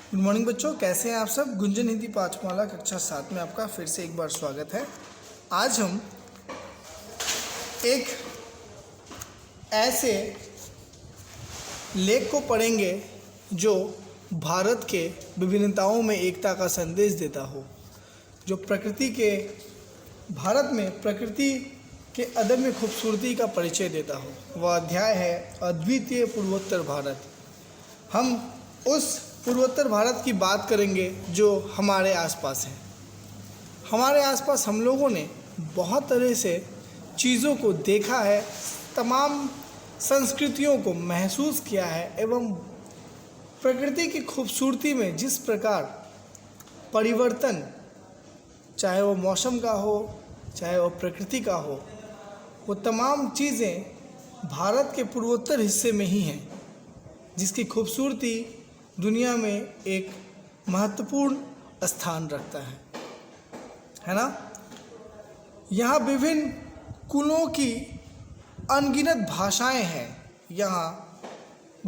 Good morning बच्चों, कैसे हैं आप सब। गुंजन हिंदी पाठमाला कक्षा 7 में आपका फिर से एक बार स्वागत है। आज हम एक ऐसे लेख को पढ़ेंगे जो भारत के विभिन्नताओं में एकता का संदेश देता हो, जो भारत में प्रकृति के अदम्य खूबसूरती का परिचय देता हो। वह अध्याय है अद्वितीय पूर्वोत्तर भारत। हम उस पूर्वोत्तर भारत की बात करेंगे जो हमारे आसपास है। हमारे आसपास हम लोगों ने बहुत तरह से चीज़ों को देखा है, तमाम संस्कृतियों को महसूस किया है एवं प्रकृति की खूबसूरती में जिस प्रकार परिवर्तन, चाहे वो मौसम का हो चाहे वो प्रकृति का हो, वो तमाम चीज़ें भारत के पूर्वोत्तर हिस्से में ही हैं, जिसकी खूबसूरती दुनिया में एक महत्वपूर्ण स्थान रखता है ना। यहाँ विभिन्न कुलों की अनगिनत भाषाएं हैं। यहाँ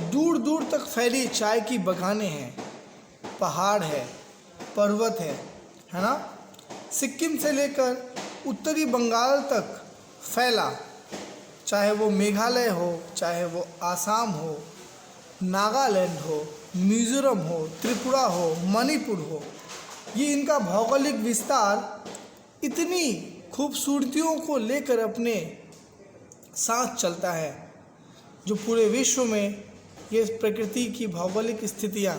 दूर दूर तक फैली चाय की बगानें हैं, पहाड़ है, पर्वत है ना। सिक्किम से लेकर उत्तरी बंगाल तक फैला, चाहे वो मेघालय हो, चाहे वो आसाम हो, नागालैंड हो, मिज़ोरम हो, त्रिपुरा हो, मणिपुर हो, ये इनका भौगोलिक विस्तार इतनी खूबसूरतियों को लेकर अपने साथ चलता है, जो पूरे विश्व में ये प्रकृति की भौगोलिक स्थितियाँ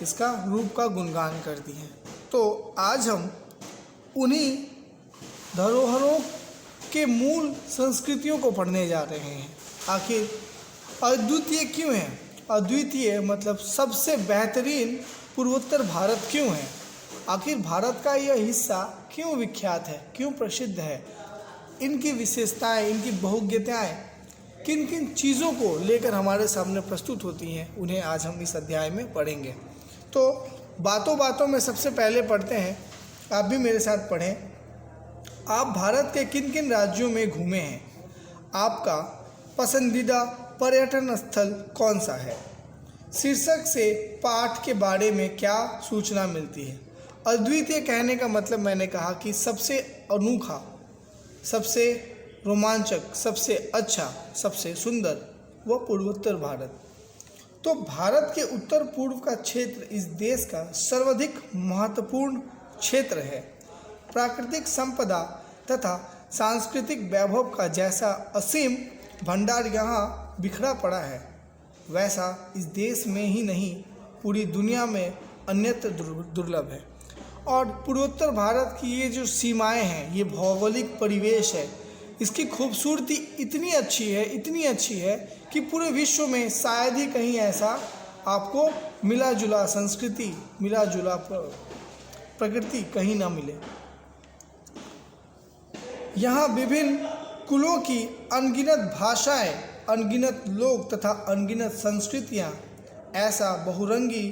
इसका रूप का गुणगान करती हैं। तो आज हम उन्हीं धरोहरों के मूल संस्कृतियों को पढ़ने जा रहे हैं। आखिर अद्वितीय क्यों है? अद्वितीय मतलब सबसे बेहतरीन पूर्वोत्तर भारत क्यों है? आखिर भारत का यह हिस्सा क्यों विख्यात है, क्यों प्रसिद्ध है? इनकी विशेषताएं, इनकी बहुज्ञताएं किन किन चीज़ों को लेकर हमारे सामने प्रस्तुत होती हैं, उन्हें आज हम इस अध्याय में पढ़ेंगे। तो बातों बातों में सबसे पहले पढ़ते हैं, आप भी मेरे साथ पढ़ें। आप भारत के किन किन राज्यों में घूमे हैं? आपका पसंदीदा पर्यटन स्थल कौन सा है? शीर्षक से पाठ के बारे में क्या सूचना मिलती है? अद्वितीय कहने का मतलब मैंने कहा कि सबसे अनोखा, सबसे रोमांचक, सबसे अच्छा, सबसे सुंदर, वह पूर्वोत्तर भारत। तो भारत के उत्तर पूर्व का क्षेत्र इस देश का सर्वाधिक महत्वपूर्ण क्षेत्र है। प्राकृतिक संपदा तथा सांस्कृतिक वैभव का जैसा असीम भंडार यहाँ बिखरा पड़ा है, वैसा इस देश में ही नहीं पूरी दुनिया में अन्यत्र दुर्लभ है। और पूर्वोत्तर भारत की ये जो सीमाएं हैं, ये भौगोलिक परिवेश है, इसकी खूबसूरती इतनी अच्छी है कि पूरे विश्व में शायद ही कहीं ऐसा आपको मिला जुला संस्कृति, मिला जुला प्रकृति कहीं ना मिले। यहाँ विभिन्न कुलों की अनगिनत भाषाएं, अनगिनत लोग तथा अनगिनत संस्कृतियाँ ऐसा बहुरंगी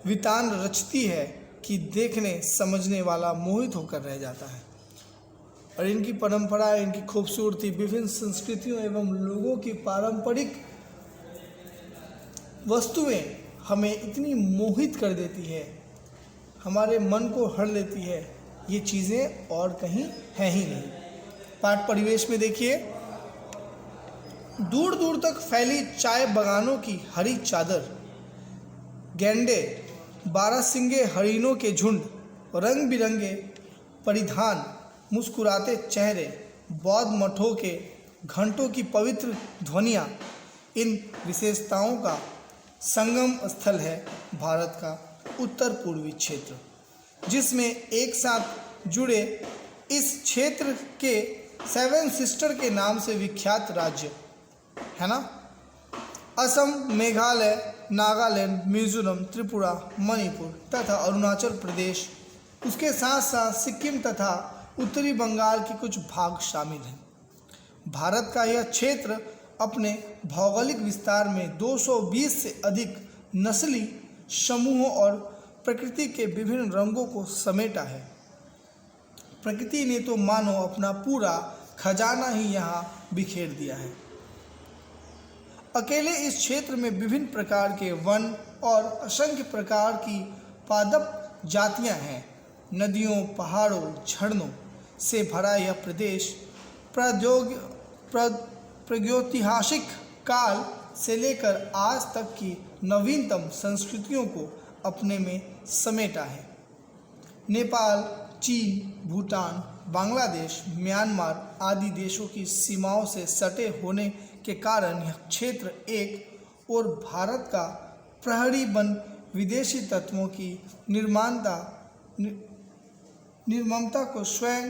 वितान रचती है कि देखने समझने वाला मोहित होकर रह जाता है। और इनकी परंपरा, इनकी खूबसूरती, विभिन्न संस्कृतियों एवं लोगों की पारंपरिक वस्तुएं हमें इतनी मोहित कर देती है, हमारे मन को हर लेती है, ये चीज़ें और कहीं है ही नहीं। पाठ परिवेश में देखिए, दूर दूर तक फैली चाय बगानों की हरी चादर, गैंडे, 12 सिंगे हरिणों के झुंड, रंग बिरंगे परिधान, मुस्कुराते चेहरे, बौद्ध मठों के घंटों की पवित्र ध्वनियाँ, इन विशेषताओं का संगम स्थल है भारत का उत्तर पूर्वी क्षेत्र, जिसमें एक साथ जुड़े इस क्षेत्र के 7 सिस्टर के नाम से विख्यात राज्य है ना। असम, मेघालय, नागालैंड, मिज़ोरम, त्रिपुरा, मणिपुर तथा अरुणाचल प्रदेश, उसके साथ साथ सिक्किम तथा उत्तरी बंगाल के कुछ भाग शामिल हैं। भारत का यह क्षेत्र अपने भौगोलिक विस्तार में 220 से अधिक नस्ली समूहों और प्रकृति के विभिन्न रंगों को समेटा है। प्रकृति ने तो मानो अपना पूरा खजाना ही यहाँ बिखेर दिया है। अकेले इस क्षेत्र में विभिन्न प्रकार के वन, और असंख्य प्रकार की पादप जातियां हैं। नदियों, पहाड़ों, झरनों से भरा यह प्रदेश प्रागैतिहासिक काल से लेकर आज तक की नवीनतम संस्कृतियों को अपने में समेटा है। नेपाल, चीन, भूटान, बांग्लादेश, म्यांमार आदि देशों की सीमाओं से सटे होने के कारण यह क्षेत्र एक और भारत का प्रहरी बन विदेशी तत्वों की निर्ममता को स्वयं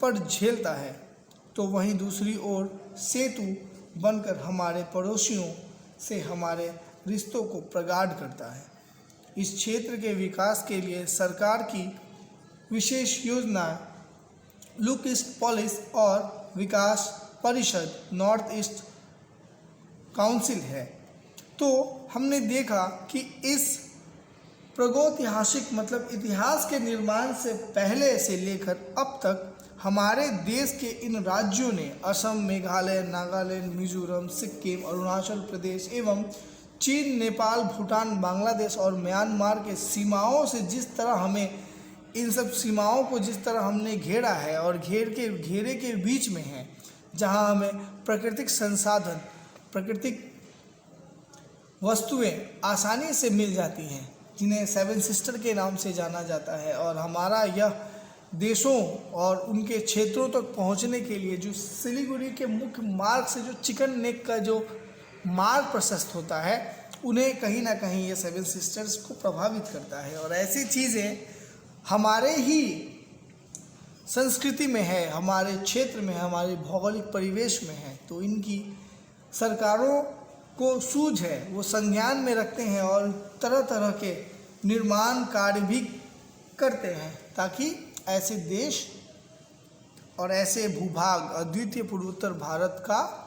पर झेलता है, तो वहीं दूसरी ओर सेतु बनकर हमारे पड़ोसियों से हमारे रिश्तों को प्रगाढ़ करता है। इस क्षेत्र के विकास के लिए सरकार की विशेष योजना लुक ईस्ट पॉलिसी और विकास परिषद नॉर्थ ईस्ट काउंसिल है। तो हमने देखा कि इस प्रागैतिहासिक मतलब इतिहास के निर्माण से पहले से लेकर अब तक हमारे देश के इन राज्यों ने असम, मेघालय, नागालैंड, मिजोरम, सिक्किम, अरुणाचल प्रदेश एवं चीन, नेपाल, भूटान, बांग्लादेश और म्यांमार के सीमाओं से जिस तरह हमें इन सब सीमाओं को जिस तरह हमने घेरा है और घेरे के बीच में है, जहां हमें प्राकृतिक संसाधन, प्राकृतिक वस्तुएं आसानी से मिल जाती हैं, जिन्हें सेवन सिस्टर के नाम से जाना जाता है। और हमारा यह देशों और उनके क्षेत्रों तक पहुंचने के लिए जो सिलीगुड़ी के मुख्य मार्ग से जो चिकन नेक का जो मार्ग प्रशस्त होता है, उन्हें कहीं ना कहीं ये सेवन सिस्टर्स को प्रभावित करता है। और ऐसी चीज़ें हमारे ही संस्कृति में है, हमारे क्षेत्र में, हमारे भौगोलिक परिवेश में है, तो इनकी सरकारों को सूझ है, वो संज्ञान में रखते हैं और तरह तरह के निर्माण कार्य भी करते हैं, ताकि ऐसे देश और ऐसे भूभाग अद्वितीय पूर्वोत्तर भारत का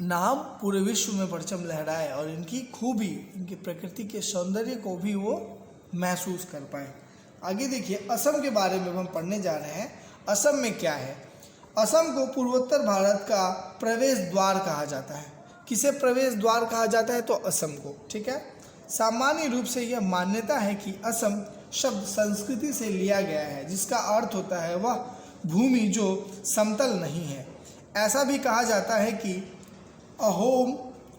नाम पूरे विश्व में परचम लहराए और इनकी खूबी, इनकी प्रकृति के सौंदर्य को भी वो महसूस कर पाए। आगे देखिए, असम के बारे में हम पढ़ने जा रहे हैं। असम में क्या है? असम को पूर्वोत्तर भारत का प्रवेश द्वार कहा जाता है। किसे प्रवेश द्वार कहा जाता है? तो असम को। ठीक है। सामान्य रूप से यह मान्यता है कि असम शब्द संस्कृति से लिया गया है, जिसका अर्थ होता है वह भूमि जो समतल नहीं है। ऐसा भी कहा जाता है कि अहोम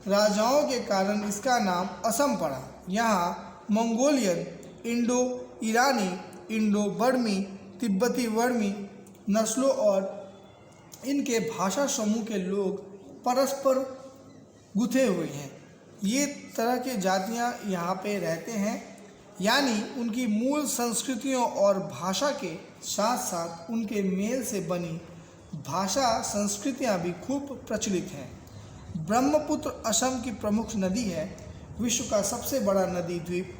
राजाओं के कारण इसका नाम असम पड़ा। यहाँ मंगोलियन, इंडो ईरानी, इंडो बर्मी, तिब्बती वर्मी नस्लों और इनके भाषा समूह के लोग परस्पर गुथे हुए हैं। ये तरह के जातियाँ यहाँ पे रहते हैं, यानी उनकी मूल संस्कृतियों और भाषा के साथ साथ उनके मेल से बनी भाषा संस्कृतियाँ भी खूब प्रचलित हैं। ब्रह्मपुत्र असम की प्रमुख नदी है। विश्व का सबसे बड़ा नदी द्वीप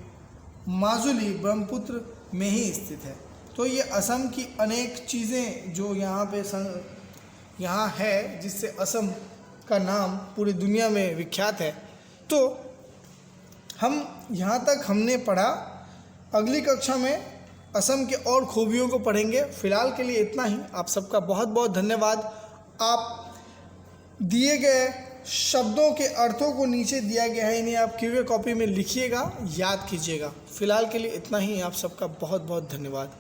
माजुली ब्रह्मपुत्र में ही स्थित है। तो ये असम की अनेक चीज़ें जो यहाँ है, जिससे असम का नाम पूरी दुनिया में विख्यात है। तो हम यहाँ तक हमने पढ़ा। अगली कक्षा में असम के और खूबियों को पढ़ेंगे। फिलहाल के लिए इतना ही। आप सबका बहुत बहुत धन्यवाद। आप दिए गए शब्दों के अर्थों को नीचे दिया गया है, इन्हें आप क्यूए कॉपी में लिखिएगा, याद कीजिएगा। फिलहाल के लिए इतना ही। आप सबका बहुत बहुत धन्यवाद।